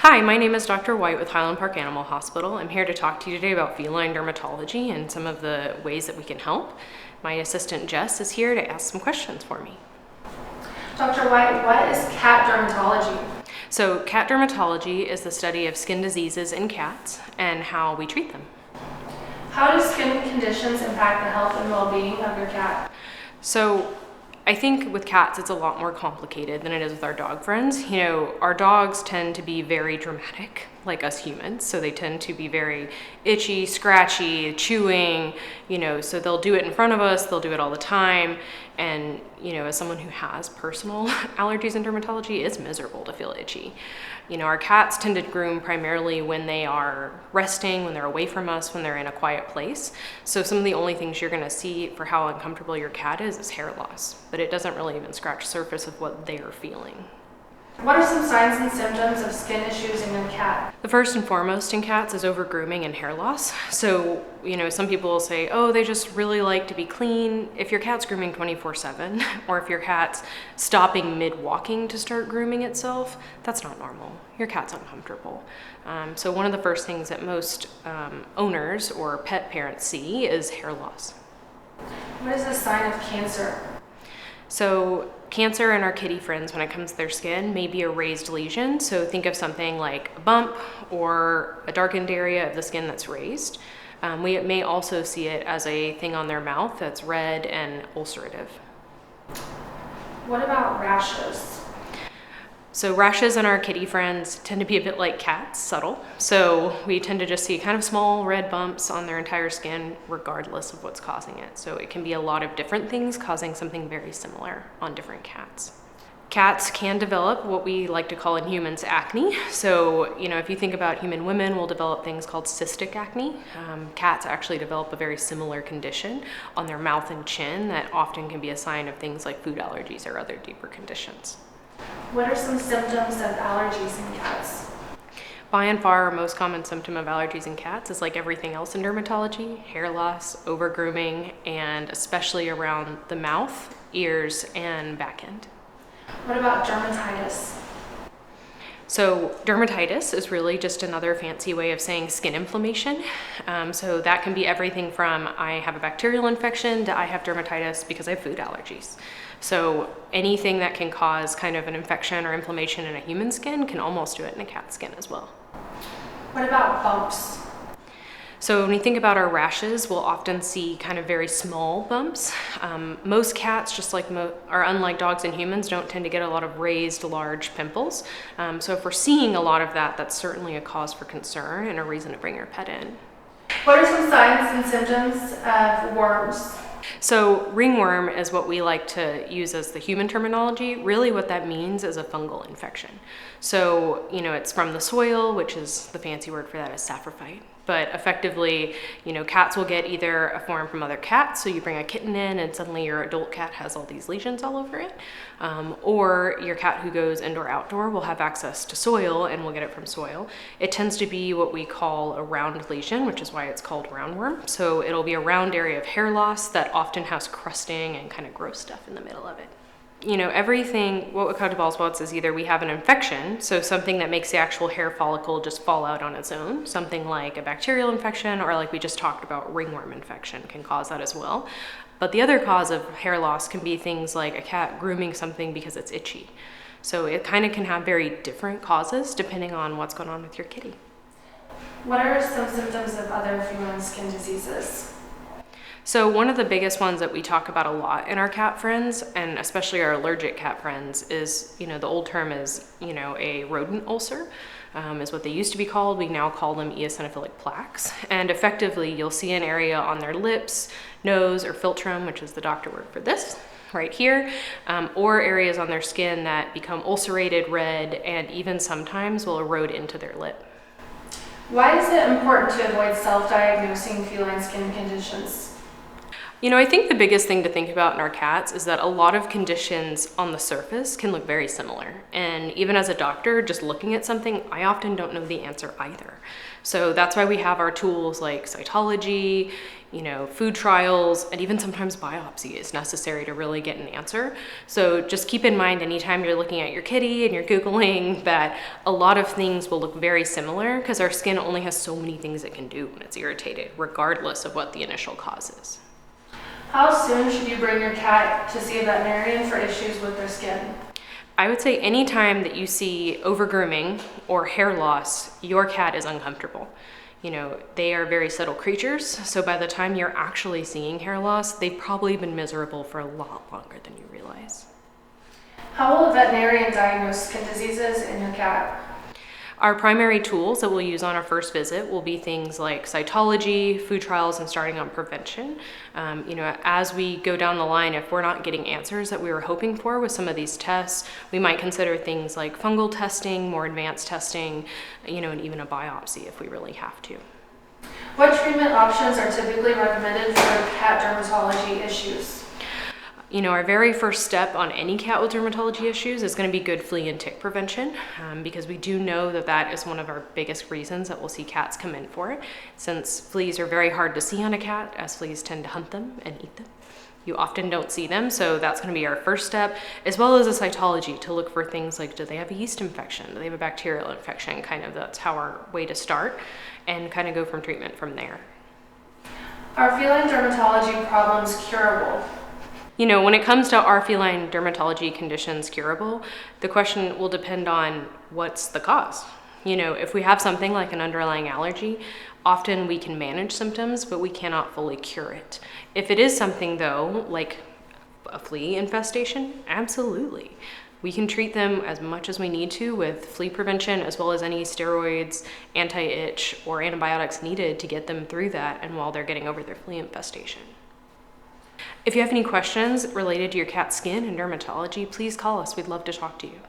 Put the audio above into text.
Hi, my name is Dr. White with Highland Park Animal Hospital. I'm here to talk to you today about feline dermatology and some of the ways that we can help. My assistant Jess is here to ask some questions for me. Dr. White, what is cat dermatology? So cat dermatology is the study of skin diseases in cats and how we treat them. How do skin conditions impact the health and well-being of your cat? So I think with cats, it's a lot more complicated than it is with our dog friends. Our dogs tend to be very dramatic, like us humans. So they tend to be very itchy, scratchy, chewing, so they'll do it in front of us, they'll do it all the time. And, as someone who has personal allergies in dermatology, it's miserable to feel itchy. Our cats tend to groom primarily when they are resting, when they're away from us, when they're in a quiet place. So some of the only things you're gonna see for how uncomfortable your cat is hair loss, but it doesn't really even scratch the surface of what they're feeling. What are some signs and symptoms of skin issues in your cat? The first and foremost in cats is over-grooming and hair loss. So, some people will say, oh, they just really like to be clean. If your cat's grooming 24/7, or if your cat's stopping mid-walking to start grooming itself, that's not normal. Your cat's uncomfortable. So one of the first things that most owners or pet parents see is hair loss. What is a sign of cancer? So cancer in our kitty friends, when it comes to their skin, may be a raised lesion. So think of something like a bump or a darkened area of the skin that's raised. We may also see it as a thing on their mouth that's red and ulcerative. What about rashes? So rashes in our kitty friends tend to be a bit like cats, subtle. So we tend to just see kind of small red bumps on their entire skin regardless of what's causing it. So it can be a lot of different things causing something very similar on different cats. Cats can develop what we like to call in humans acne. So, if you think about human women, we'll develop things called cystic acne. Cats actually develop a very similar condition on their mouth and chin that often can be a sign of things like food allergies or other deeper conditions. What are some symptoms of allergies in cats? By and far, our most common symptom of allergies in cats is like everything else in dermatology: hair loss, over-grooming, and especially around the mouth, ears, and back end. What about dermatitis? So dermatitis is really just another fancy way of saying skin inflammation. So that can be everything from I have a bacterial infection to I have dermatitis because I have food allergies. So anything that can cause kind of an infection or inflammation in a human skin can almost do it in a cat skin as well. What about bumps? So when we think about our rashes, we'll often see kind of very small bumps. Most cats, just like unlike dogs and humans, don't tend to get a lot of raised large pimples. So if we're seeing a lot of that, that's certainly a cause for concern and a reason to bring your pet in. What are some signs and symptoms of worms? So ringworm is what we like to use as the human terminology. Really what that means is a fungal infection. So, it's from the soil, which is the fancy word for that is saprophyte. But effectively, cats will get either a form from other cats, so you bring a kitten in and suddenly your adult cat has all these lesions all over it. Or your cat who goes indoor-outdoor will have access to soil and will get it from soil. It tends to be what we call a round lesion, which is why it's called roundworm. So it'll be a round area of hair loss that often has crusting and kind of gross stuff in the middle of it. Everything, what we call bald spots is either we have an infection, so something that makes the actual hair follicle just fall out on its own, something like a bacterial infection, or like we just talked about, ringworm infection can cause that as well. But the other cause of hair loss can be things like a cat grooming something because it's itchy. So it kind of can have very different causes depending on what's going on with your kitty. What are some symptoms of other feline skin diseases? So one of the biggest ones that we talk about a lot in our cat friends, and especially our allergic cat friends, is, the old term is, a rodent ulcer, is what they used to be called. We now call them eosinophilic plaques. And effectively, you'll see an area on their lips, nose, or philtrum, which is the doctor word for this, right here, or areas on their skin that become ulcerated, red, and even sometimes will erode into their lip. Why is it important to avoid self-diagnosing feline skin conditions? I think the biggest thing to think about in our cats is that a lot of conditions on the surface can look very similar. And even as a doctor, just looking at something, I often don't know the answer either. So that's why we have our tools like cytology, food trials, and even sometimes biopsy is necessary to really get an answer. So just keep in mind anytime you're looking at your kitty and you're Googling that a lot of things will look very similar because our skin only has so many things it can do when it's irritated, regardless of what the initial cause is. How soon should you bring your cat to see a veterinarian for issues with their skin? I would say anytime that you see over-grooming or hair loss, your cat is uncomfortable. They are very subtle creatures, so by the time you're actually seeing hair loss, they've probably been miserable for a lot longer than you realize. How will a veterinarian diagnose skin diseases in your cat? Our primary tools that we'll use on our first visit will be things like cytology, food trials, and starting on prevention. As we go down the line, if we're not getting answers that we were hoping for with some of these tests, we might consider things like fungal testing, more advanced testing, and even a biopsy if we really have to. What treatment options are typically recommended for cat dermatology issues? Our very first step on any cat with dermatology issues is going to be good flea and tick prevention, because we do know that that is one of our biggest reasons that we'll see cats come in for it, since fleas are very hard to see on a cat, as fleas tend to hunt them and eat them. You often don't see them, so that's going to be our first step, as well as a cytology to look for things like, do they have a yeast infection? Do they have a bacterial infection? That's how our way to start, and kind of go from treatment from there. Are feline dermatology problems curable? When it comes to are feline dermatology conditions curable, the question will depend on what's the cause. If we have something like an underlying allergy, often we can manage symptoms, but we cannot fully cure it. If it is something though, like a flea infestation, absolutely. We can treat them as much as we need to with flea prevention, as well as any steroids, anti-itch, or antibiotics needed to get them through that and while they're getting over their flea infestation. If you have any questions related to your cat's skin and dermatology, please call us. We'd love to talk to you.